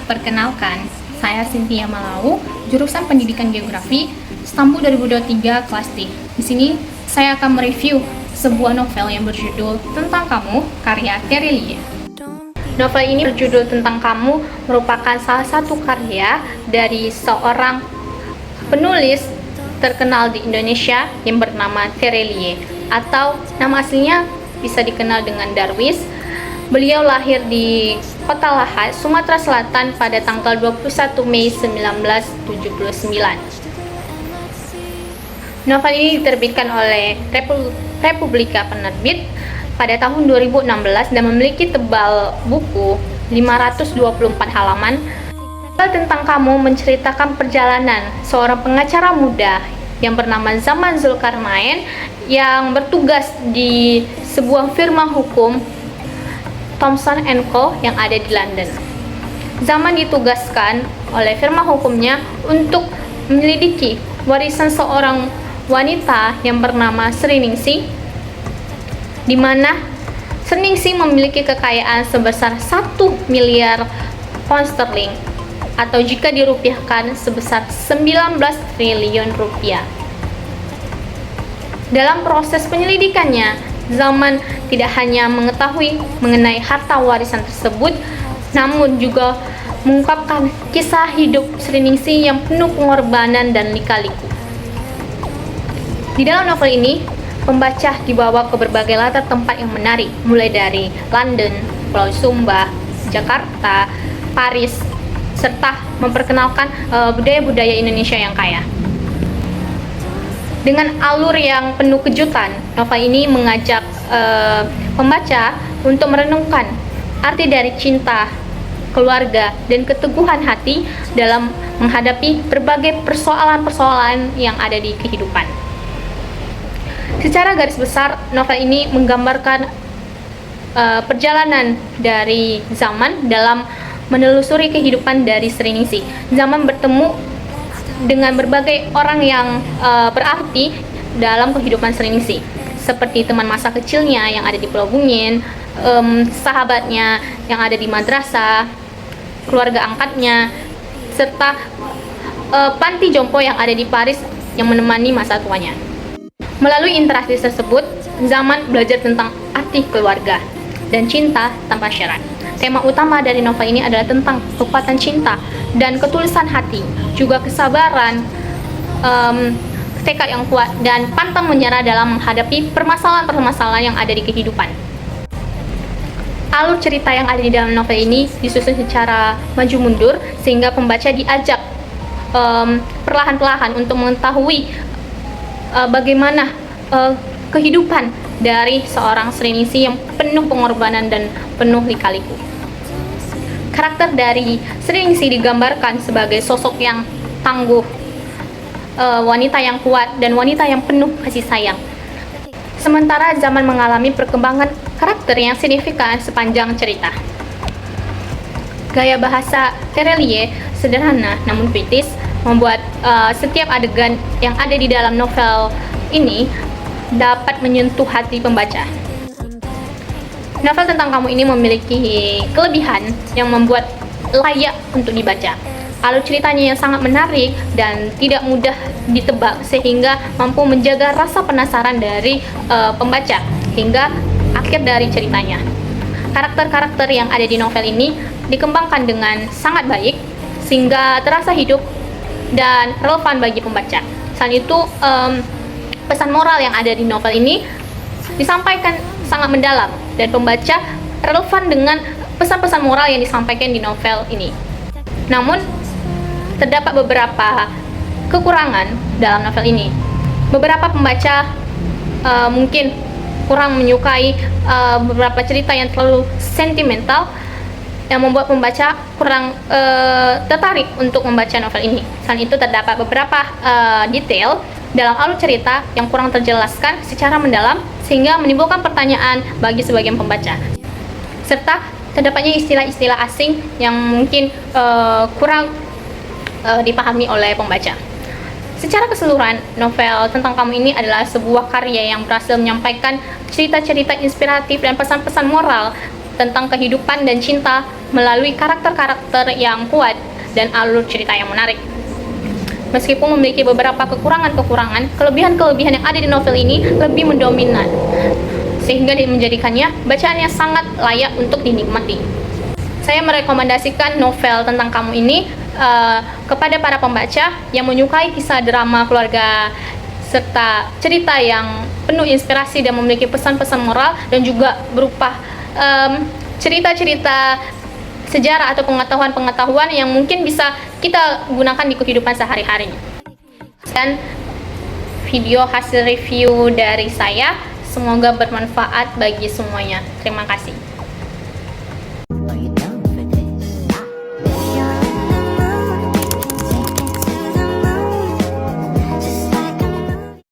Perkenalkan, saya Cynthia Malau, jurusan Pendidikan Geografi, Stambu 2023 kelas D. Di sini saya akan mereview sebuah novel yang berjudul Tentang Kamu, karya Terelie. Novel ini berjudul Tentang Kamu merupakan salah satu karya dari seorang penulis terkenal di Indonesia yang bernama Terelie, atau nama aslinya bisa dikenal dengan Darwis. Beliau lahir di Kota Lahat, Sumatera Selatan pada tanggal 21 Mei 1979. Novel ini diterbitkan oleh Republika Penerbit pada tahun 2016 dan memiliki tebal buku 524 halaman. Novel Tentang Kamu menceritakan perjalanan seorang pengacara muda yang bernama Zaman Zulkarnain yang bertugas di sebuah firma hukum Thomson & Co yang ada di London. Zaman ditugaskan oleh firma hukumnya untuk menyelidiki warisan seorang wanita yang bernama Sri Ningsih, di mana Sri Ningsih memiliki kekayaan sebesar 1 miliar pound sterling atau jika dirupiahkan sebesar 19 triliun rupiah. Dalam proses penyelidikannya, Zaman tidak hanya mengetahui mengenai harta warisan tersebut, namun juga mengungkapkan kisah hidup Sri Ningsih yang penuh pengorbanan dan lika-liku. Di dalam novel ini, pembaca dibawa ke berbagai latar tempat yang menarik, mulai dari London, Pulau Sumba, Jakarta, Paris, serta memperkenalkan budaya-budaya Indonesia yang kaya. Dengan alur yang penuh kejutan, novel ini mengajak pembaca untuk merenungkan arti dari cinta, keluarga, dan keteguhan hati dalam menghadapi berbagai persoalan-persoalan yang ada di kehidupan. Secara garis besar, novel ini menggambarkan perjalanan dari Zaman dalam menelusuri kehidupan dari Sri Ningsih. Zaman bertemu dengan berbagai orang yang berarti dalam kehidupan Sri Ningsih, seperti teman masa kecilnya yang ada di Pulau Bungin, sahabatnya yang ada di madrasah, keluarga angkatnya, serta panti jompo yang ada di Paris yang menemani masa tuanya. Melalui interaksi tersebut, Zaman belajar tentang arti keluarga dan cinta tanpa syarat. Tema utama dari novel ini adalah tentang kekuatan cinta dan ketulusan hati, juga kesabaran, tekad yang kuat, dan pantang menyerah dalam menghadapi permasalahan-permasalahan yang ada di kehidupan. Alur cerita yang ada di dalam novel ini disusun secara maju mundur, sehingga pembaca diajak perlahan-lahan untuk mengetahui bagaimana kehidupan dari seorang Sri Ningsih yang penuh pengorbanan dan penuh lika-liku. Karakter dari Sri Ningsih digambarkan sebagai sosok yang tangguh, wanita yang kuat, dan wanita yang penuh kasih sayang. Sementara Zaman mengalami perkembangan karakter yang signifikan sepanjang cerita. Gaya bahasa Terelie sederhana namun puitis membuat setiap adegan yang ada di dalam novel ini dapat menyentuh hati pembaca. Novel Tentang Kamu ini memiliki kelebihan yang membuat layak untuk dibaca. Alur ceritanya yang sangat menarik dan tidak mudah ditebak, sehingga mampu menjaga rasa penasaran dari pembaca hingga akhir dari ceritanya. Karakter-karakter yang ada di novel ini dikembangkan dengan sangat baik sehingga terasa hidup dan relevan bagi pembaca. Selain itu, pesan moral yang ada di novel ini disampaikan sangat mendalam dan pembaca relevan dengan pesan-pesan moral yang disampaikan di novel ini. Namun, terdapat beberapa kekurangan dalam novel ini. Beberapa pembaca mungkin kurang menyukai beberapa cerita yang terlalu sentimental yang membuat pembaca kurang tertarik untuk membaca novel ini. Selain itu, terdapat beberapa detail dalam alur cerita yang kurang terjelaskan secara mendalam sehingga menimbulkan pertanyaan bagi sebagian pembaca. Serta terdapatnya istilah-istilah asing yang mungkin kurang dipahami oleh pembaca. Secara keseluruhan, novel Tentang Kamu ini adalah sebuah karya yang berhasil menyampaikan cerita-cerita inspiratif dan pesan-pesan moral tentang kehidupan dan cinta melalui karakter-karakter yang kuat dan alur cerita yang menarik. Meskipun memiliki beberapa kekurangan-kekurangan, kelebihan-kelebihan yang ada di novel ini lebih mendominan, sehingga menjadikannya bacaan yang sangat layak untuk dinikmati. Saya merekomendasikan novel tentang kamu ini kepada para pembaca yang menyukai kisah drama keluarga serta cerita yang penuh inspirasi dan memiliki pesan-pesan moral, dan juga berupa cerita-cerita sejarah atau pengetahuan-pengetahuan yang mungkin bisa kita gunakan di kehidupan sehari-hari. Dan video hasil review dari saya semoga bermanfaat bagi semuanya. Terima kasih.